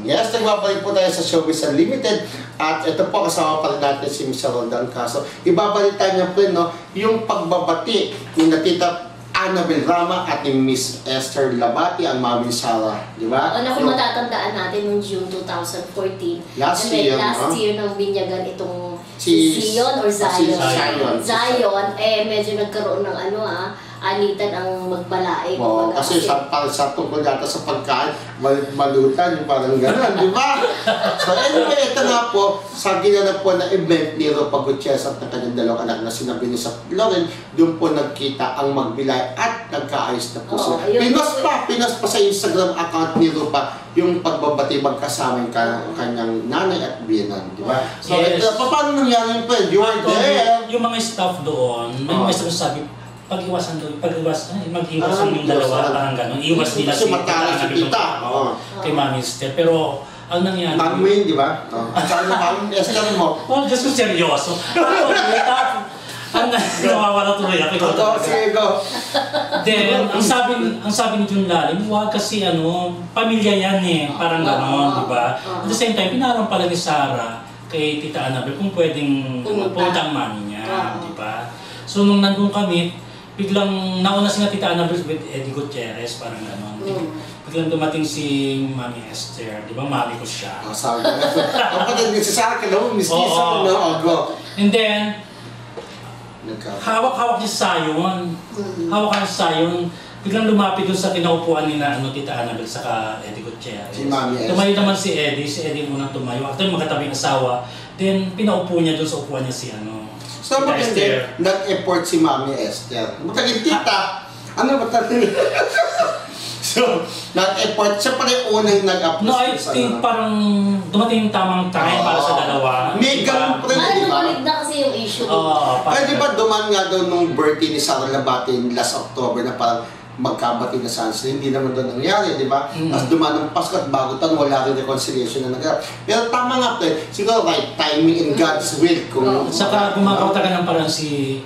Yes, nagbabalik po tayo sa Showbiz Unlimited at ito po kasama pa rin natin si Mr. Roldan Caso. Ibabalik tayo niya po no, yung pagbabati ni Tita Annabel Rama at ni Miss Esther Labati, ang mami Sarah, di ba? Ano kung matatandaan natin noong June 2014. Last year nang binyagan itong si Zion or Zion. Zion, medyo nagkaroon ng anitan ang magbalae. Oo, kasi sa tungkol yata sa pagkain, malutan, yung parang gano'n, di ba? So anyway, ito nga po, sa ginanap po na event ni Rupa Gutierrez at ng kanyang dalawang anak na sinabi ni sa Loren, doon po nagkita ang magbilay at nagkaayos na po sila. Pinas pa sa Instagram account ni Rupa yung pagbabati magkasama yung kanyang nanay at biyenan, di ba? So ito, paano nangyari yung friend? You are there! Yung mga staff doon, may mga sabi, mag-iwasan yung dalawa, parang gano'n. Iwas nila si Tita kay Mami Esther. Pero ang nangyari... Mami Wayne, di ba? At saka na Mami Esther mo. Oh, Diyos ko, seryoso. Ang nawawala tuloy ako. Sige, go. Then, ang sabi ni Jun Lalim, huwag kasi pamilya yan parang gano'n, di ba? At the same time, pinalang pala ni Sarah kay Tita Annabel kung pwedeng pumunta ang mami niya, di ba? So, nung nandun kami, biglang nauna si Tita Annabel with Eddie Gutierrez, parang gano'n. Biglang dumating si Mami Esther, di ba mami ko siya? Sabi ko. Kapag nagsasara ka naman, miss Lisa, go. And then, hawak-hawak niya sa sayon. Hawak niya sa sayon. Biglang lumapit doon sa kinaupuan ni Tita Annabel saka Eddie Gutierrez. Si Mami Esther. Tumayo naman si Eddie munang tumayo. After magkatabing asawa, then pinaupo niya doon sa upuan niya si So, maganda, nag-effort si Mami Esther. Magkaging tita, ano ba tayo? So, nag-effort, siya pala yung unang nag-upload. No, I think parang dumating yung tamang time para sa dalawa. May ganun pa rin, di ba? Lumalik na kasi yung issue. Ay, di ba duman nga daw nung birthday ni Sarah Labati last October na parang magkabati na Sansa, hindi naman doon nangyari, di ba? Tapos dumaan ng Pasko at bago tan, wala rin reconciliation na nagkaroon. Pero tama nga po, siguro right timing in God's will. Saka gumagawa ng parang si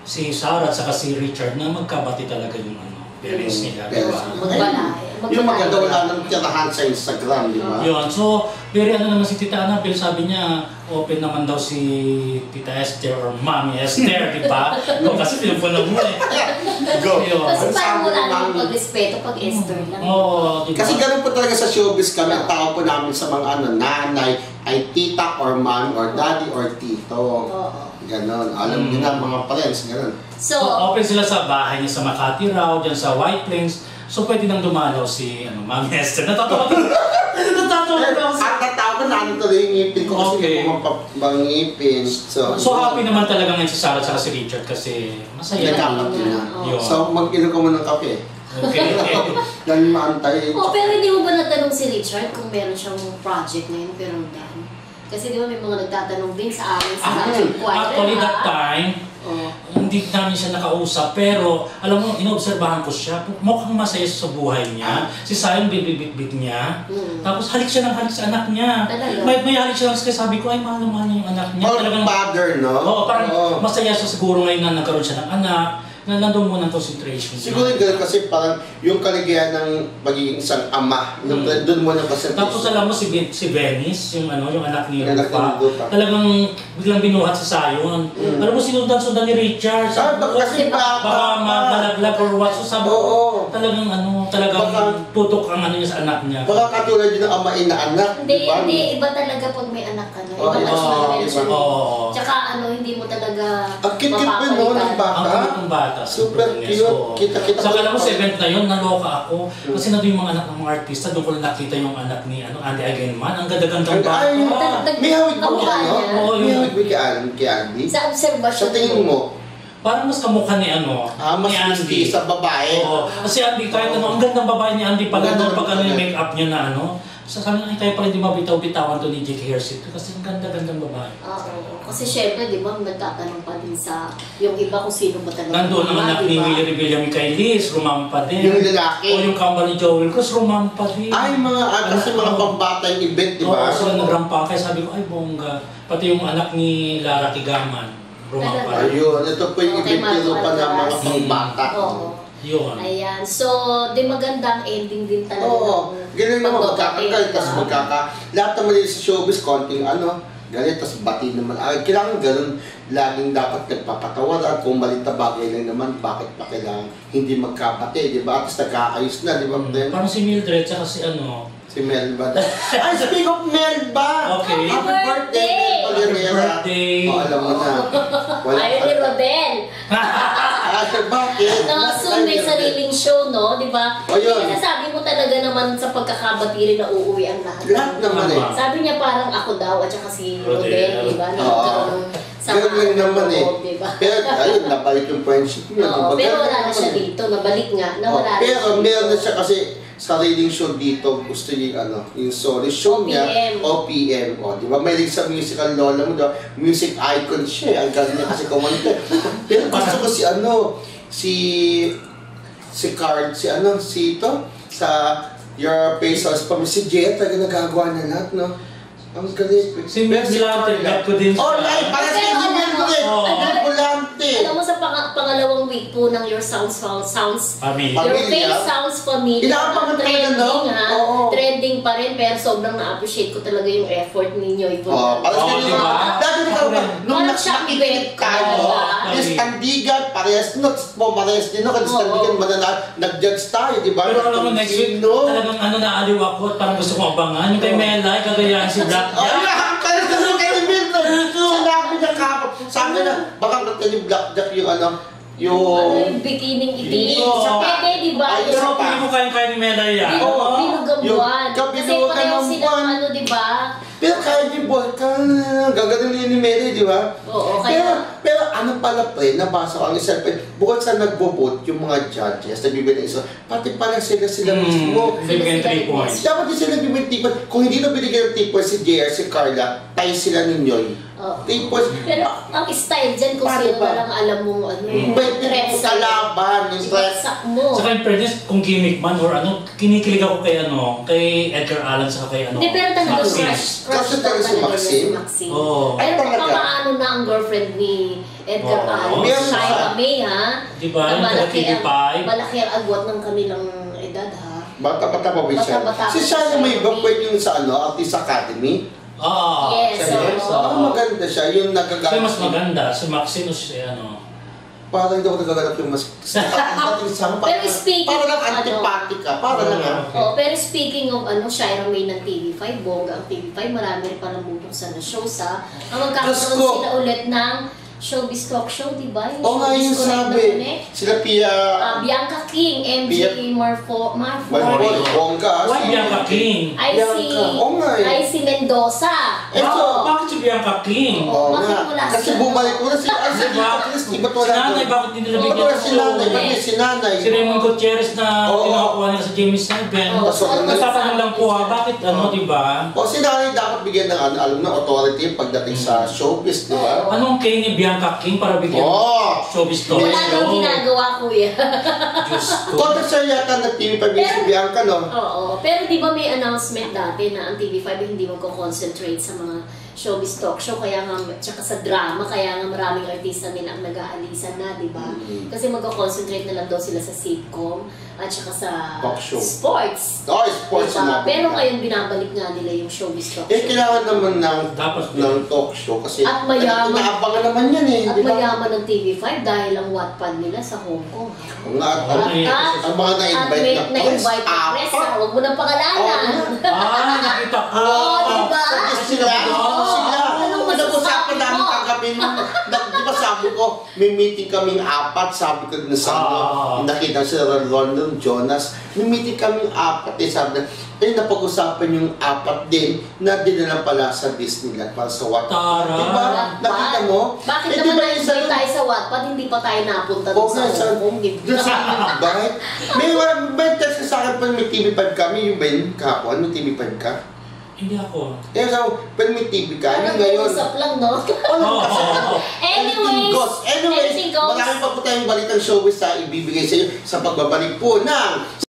Sarah at saka si Richard na magkabati talaga yung parents nila, di ba? Yung maganda wala nang tirahan sa Instagram, di ba? Yun, so, very naman si Tita Annabel, sabi niya, open naman daw si Tita Esther or Mami Esther, di ba? Kasi pinupunan mo Go. Kasi parang wala nang pag-respeto pag Esther lang. Diba? Kasi ganun po talaga sa showbiz kami, ang tawag po namin sa mga nanay ay tita or mom or daddy or tito. Ganon. Alam niyo na mga friends, ganon. So, open sila sa bahay niya sa Makati raw, dyan sa White Plains. So, pwede nang dumalaw si Mami Esther. Natatawa ko. At natawa na ito rin yung ngipin ko kasi hindi ko mapangipin. So, happy naman talaga ngayon si Sarah at si Richard kasi masaya. Nagkakapin na. So, mag-inom ka mo ng kape. Okay. Yan yung maantay. Pero hindi mo ba natanong si Richard kung meron siyang project ngayon pero dahil? Kasi di ba may mga nagtatanong din sa amin sa actually that time, hindi namin siya nakausap, pero alam mo, inoobserbahan ko siya, mukhang masaya sa buhay niya. Si Zion, bit-bit niya. Tapos halik siya ng halik sa anak niya. May halik siya lang kasi sabi ko, ay mahal niya yung anak niya. Talagang father, no? Oo, parang masaya siya siguro ngayon na nagkaroon siya ng anak. na nandun mo ng concentration. Siguro yung kasi parang yung kaligayahan ng magiging isang ama, doon mo ng concentration. Tapos alam mo si Venice, yung yung anak ni Rupa, talagang biglang binuhat sa Zion. Alam mo sinundan-sundan ni Richard. Kasi baka malaglag or what. So sabi ko, talagang talagang tutok ang niya sa anak niya. Baka katulad din ng amain na anak. Hindi, iba talaga pag may anak ka na. Iba kasi tsaka hindi mo talaga ang cute mo ng bata. Ang cute ng bata. Super cute. Kita-kita. Saka alam mo sa event na yun, naloka ako. Kasi nandun yung mga anak ng mga artista, doon ko lang nakita yung anak ni Andy Eigenman. Ang ganda-gandang bata. May hawig ba may hawig ba kay Andy? Sa obserbasyon. Sa tingin mo? Parang mas kamukha ni mas Andy sa babae. Oo. Kasi Andy, kahit ang gandang babae ni Andy pala doon pag yung make-up niya na sa kanya ay kaya pala hindi mabitaw-bitawan to ni J.K. Hersey kasi ang ganda-gandang babae. Oo. Kasi syempre, di ba, nagtatanong pa din sa yung iba kung sino ba talaga. Nandoon ang anak ni Willie Revilla kay Liz, rumampa din. Yung lalaki. O yung kamba ni Joel Cruz, rumampa din. Ay, kasi mga pambata yung event, di ba? Oo, sila nagrampa. Kaya sabi ko, ay bongga. Pati yung anak ni Lara Kigaman, rumampa. Ayun, ito po yung event nilo pa ng mga pambata. Oo. Yun. Ayan. So, di magandang ending din talaga. Oo. Ganun naman, Pagbabating magkakagalit, ka. tapos lahat naman din sa showbiz, konting galit, tapos bati naman. Kailangan ganun, laging dapat nagpapatawaran, kung malit na bagay lang naman, bakit pa kailangan hindi magkabati, di ba? Tapos nagkaayos na, di ba? Parang si Mildred, tsaka si Si Melba. Ay, speak of Melba! Okay. Happy birthday! Happy birthday! Alam mo na. Ayaw ni Rodel. Bakit? No, soon may sariling show, no? Di ba? O, yun. Kasi sabi mo talaga naman sa pagkakabati rin na uuwi ang lahat. Lahat naman eh. Sabi niya parang ako daw at saka si Rodel. Rodel, di ba? Nagkaroon ng Ganun lang naman eh. loob, di ba? Pero ayun, nabalik yung friendship niya. Oo, diba? pero Ganun wala na naman siya eh. dito. Nabalik nga. Nawala na Pero siya meron na dito. siya kasi sariling show dito, gusto niya yung solo show niya, OPM. O, di ba? May rin sa musical lola mo, diba? Music icon siya. Ang galing niya kasi kumanta. Pero gusto ko si sa Your Face House pa, si Jet, talaga nagagawa na lahat, no? Ang galit. Si Milante, bet ko din siya. Oh, ay, para sa Pero hindi alam mo, rin. Oo. Ang bulante. Alam mo sa pangalawang week po ng Your Sounds Family. Your Familia? Face Sounds Familia. Inaabangan talaga, Trending no? ha. Oo. Trending pa rin pero sobrang na-appreciate ko talaga yung effort ninyo. Para sa Oo, hindi diba? dati ikaw ba, nung Parang siya ang nakikinig event, tayo, diba? Miss Tandigan, parehas notes mo, parehas din no, kasi Oo. Tandigan, nag-judge tayo, di ba? Pero alam mo, next week, Sino? talagang naaliw ako at parang gusto kong abangan. Yung kay Melay, kagayaan si Black Oh, Jack. kaya gusto kayo Milton. Sinabi niya kapag. Sabi na, baka natin yung blackjack yung yung bikining itim. Oo. Sa pwede, di ba? Ay, Pero hindi mo kayang-kaya ni Melay yan. Binugang Yung buwan. Kasi kabinugan pareho ng silang buwan. ano, di ba? Pero kaya niyo boy, gagawin ni Mary, di ba? Oo, kaya... Pero ano pala pre, nabasa ko ang isa pre, bukod sa nagbo-vote yung mga judges, nagbibigay ng isa, pati pala sila mismo. Bigyan 3 points. Dapat din sila nagbibigay ng tipon. Kung hindi na binigyan ng tipon si JR, si Carla, tayo sila ni Nyoy. Tipon. Pero ang style dyan, kung Paano sino ba? na lang alam mo, May tipon kalaban, yung stress. Ibagsak mo. Saka in fairness, kung gimmick man or kinikilig ako kay Edgar Allan saka kay Hindi, pero talaga Maxine. crush talaga si Maxine. Oo. Pero Ay, talaga. papaano na ang girlfriend ni Edgar Oo. Allan, Meron Shira pa. May, ha? Diba? Na Yung malaki ang, taga-TV5. malaki ang agwat ng kanilang edad, ha? Bata-bata pa ba siya? Bata-bata Si pa Shia siya. may iba pwede yung sa Artist Academy. Yes, oo. Maganda siya, yung Siya nagagalit. mas maganda, si Maxine o si Parang hindi ako nagagalap yung mas... Pero speaking para lang of ano- antipati ka, para lang Oh, pero speaking of Shira May ng TV5, bongga ang TV5, marami rin palang bubuksan na shows, ha? Ang magkakaroon Diyos ko. sila ulit ng Showbiz Talk Show, di ba? Oo nga yung Showbiz Connect na sabi. connect. Sila Pia... Bianca King, MJ Marfo, Bongga. Why Bianca King? I see, Oo nga eh. I see Mendoza. Ito. Bakit si Bianca King? Oo Bakit nga. wala Kasi siya? bumalik ko na si... Diba? Di ba't Si wala Nanay, doon? bakit hindi nila Ba't bigyan wala ng si show? Nanay? Bakit si Nanay? Si Raymond Gutierrez na Oo. pinakuha nila sa Jamie 7. Oo. Nagtatanong lang po bakit diba? O si Nanay dapat bigyan ng alam na authority pagdating sa showbiz, di ba? Anong kay ni Bianca King para bigyan showbiz to? Wala nang ginagawa, kuya. Diyos ko. Kontak siya yata ng TV5 si Bianca, no? Oo. Pero di ba may announcement dati na ang TV5 ay hindi magko-concentrate sa mga showbiz talk show, kaya nga, tsaka sa drama, kaya nga maraming artista nila ang nag-aalisan na, di ba? Kasi magko-concentrate na lang daw sila sa sitcom at tsaka sa Talk show. sports. Oo, sports Diba? na. Pero ngayon binabalik nga nila yung showbiz talk show. Kailangan naman Dapat ng talk show kasi At mayaman. inaabangan naman yan eh, At di ba? mayaman ng TV5 dahil ang Wattpad nila sa Hong Kong. Ang nga, ang mga na-invite na na-invite na press, huwag mo nang pangalanan. Nakita ko. Oo, diba? Sila, Anong nag-usapan masasabi namin mo? kagabi nung, di ba sabi ko, may meeting kaming 4, sabi ko na sa nakita si London Jonas, may meeting kaming 4, sabi na, napag-usapan yung 4 din na dinala pala sa Disneyland para sa Wattpad. Tara. Diba? Nakita mo? Bakit Eh, naman diba na-invite tayo sa Wattpad, hindi pa tayo napunta doon sa Hong Kong, di ba? Doon sa invite. May text ka sa akin pa may TV5 kami, yung ba yun? Kahapon, may TV5 ka? Hindi ako. Eh, so, pero may TV ka, Parang yung ngayon. usap lang, no? Anyways, Anything goes. marami pa po tayong balitang showbiz sa ibibigay sa iyo sa pagbabalik po ng